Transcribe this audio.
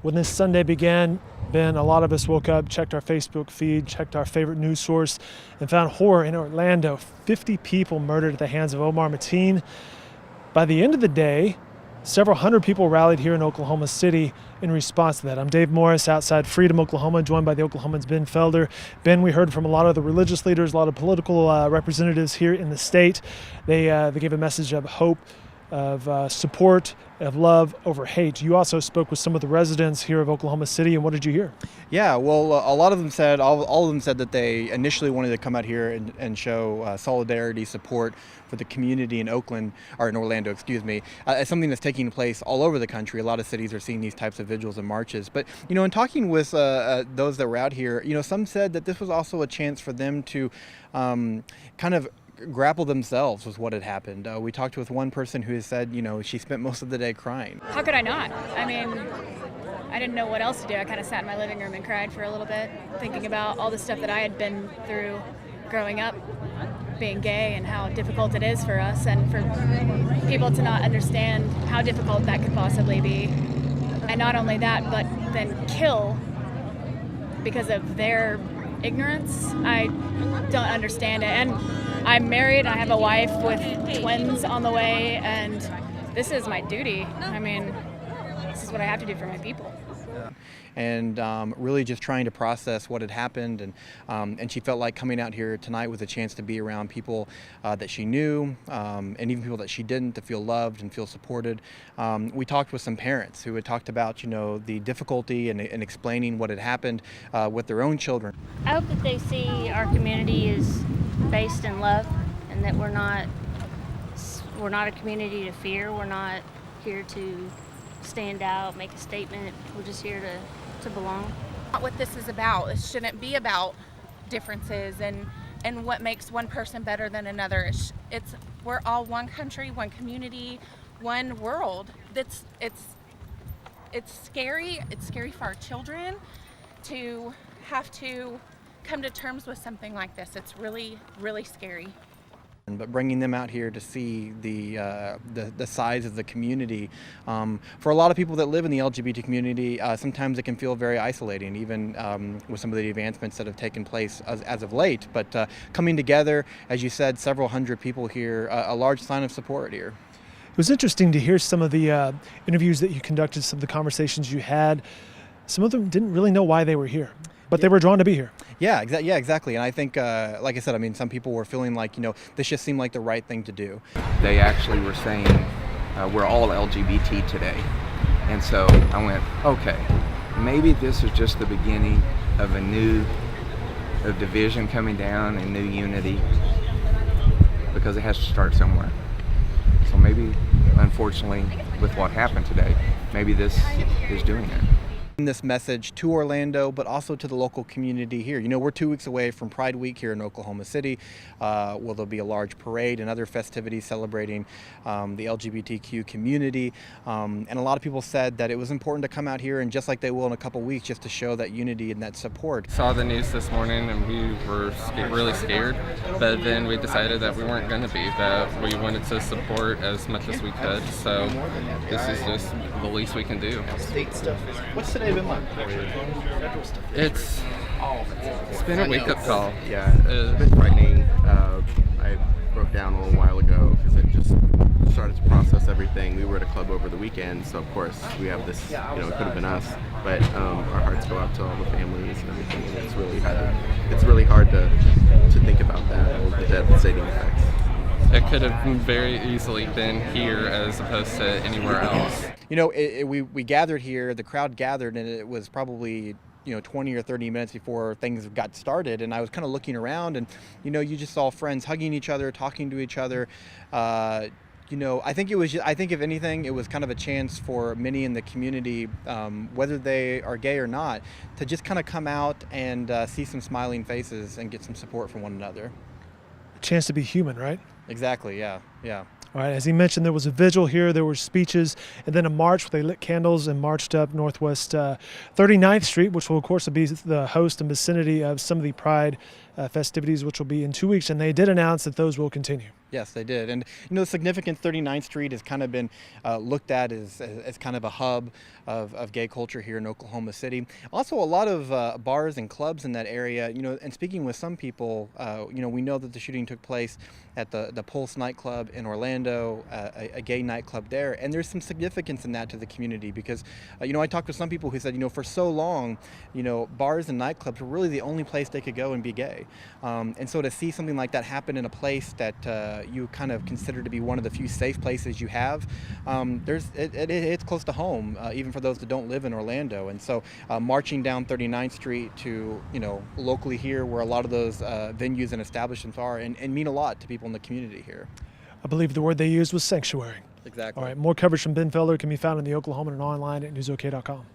When this Sunday began, Ben, a lot of us woke up, checked our Facebook feed, checked our favorite news source, and found horror in Orlando. 50 people murdered at the hands of Omar Mateen. By the end of the day, several hundred people rallied here in Oklahoma City in response to that. I'm Dave Morris outside Freedom, Oklahoma, joined by the Oklahoman's Ben Felder. Ben, we heard from a lot of the religious leaders, a lot of political representatives here in the state. They gave a message of hope, of support, of love over hate. You also spoke with some of the residents here of Oklahoma City, and what did you hear? Yeah, well, a lot of them said, all of them said that they initially wanted to come out here and show solidarity, support for the community in Orlando, as something that's taking place all over the country. A lot of cities are seeing these types of vigils and marches. But, in talking with those that were out here, some said that this was also a chance for them to kind of grapple themselves with what had happened. We talked with one person who said, she spent most of the day crying. How could I not? I mean, I didn't know what else to do. I kind of sat in my living room and cried for a little bit, thinking about all the stuff that I had been through growing up, being gay, and how difficult it is for us, and for people to not understand how difficult that could possibly be. And not only that, but then kill because of their ignorance. I don't understand it. And I'm married, I have a wife with twins on the way, and this is my duty. I mean, this is what I have to do for my people. And really just trying to process what had happened, and she felt like coming out here tonight was a chance to be around people that she knew, and even people that she didn't, to feel loved and feel supported. We talked with some parents who had talked about, the difficulty in explaining what had happened with their own children. I hope that they see our community is based in love, and that we're not a community to fear. We're not here to stand out, make a statement. We're just here to belong. Not what this is about. It shouldn't be about differences and what makes one person better than another. We're all one country, one community, one world. It's scary. It's scary for our children to have to come to terms with something like this. It's really, really scary. But bringing them out here to see the size of the community, for a lot of people that live in the LGBT community, sometimes it can feel very isolating, even with some of the advancements that have taken place as of late. But coming together, as you said, several hundred people here, a large sign of support here. It was interesting to hear some of the interviews that you conducted, some of the conversations you had. Some of them didn't really know why they were here, but they were drawn to be here. Yeah, exactly. And I think, like I said, some people were feeling like, this just seemed like the right thing to do. They actually were saying, we're all LGBT today. And so I went, okay, maybe this is just the beginning of of division coming down and new unity, because it has to start somewhere. So maybe, unfortunately, with what happened today, maybe this is doing it. This message to Orlando, but also to the local community here. We're 2 weeks away from Pride Week here in Oklahoma City. There'll be a large parade and other festivities celebrating the LGBTQ community. And a lot of people said that it was important to come out here, and just like they will in a couple weeks, just to show that unity and that support. Saw the news this morning and we were really scared, but then we decided that we weren't going to be, that we wanted to support as much as we could. So this is just the least we can do. State stuff. What's today been like for you? It's been a wake-up call. Yeah, it's a bit frightening. I broke down a little while ago because I just started to process everything. We were at a club over the weekend, so of course we have this, it could have been us, but our hearts go out to all the families and everything, and it's really hard to think about that, all the devastating effects. It could have very easily been here as opposed to anywhere else. We gathered here, the crowd gathered, and it was probably 20 or 30 minutes before things got started, and I was kind of looking around, and you just saw friends hugging each other, talking to each other. I think if anything, it was kind of a chance for many in the community, whether they are gay or not, to just kind of come out and see some smiling faces and get some support from one another. A chance to be human, right? Exactly, yeah. All right, as he mentioned, there was a vigil here, there were speeches, and then a march where they lit candles and marched up Northwest 39th Street, which will, of course, be the host and vicinity of some of the Pride festivities, which will be in 2 weeks, and they did announce that those will continue. Yes, they did. And, the significant 39th Street has kind of been looked at as kind of a hub of gay culture here in Oklahoma City. Also, a lot of bars and clubs in that area, and speaking with some people, we know that the shooting took place at the Pulse nightclub in Orlando, a gay nightclub there. And there's some significance in that to the community because, I talked to some people who said, for so long, bars and nightclubs were really the only place they could go and be gay. And so to see something like that happen in a place that you kind of consider to be one of the few safe places you have, it's close to home, even for those that don't live in Orlando. And so marching down 39th Street to, locally here where a lot of those venues and establishments are and mean a lot to people in the community here. I believe the word they used was sanctuary. Exactly. All right, more coverage from Ben Felder can be found in the Oklahoman and online at newsok.com.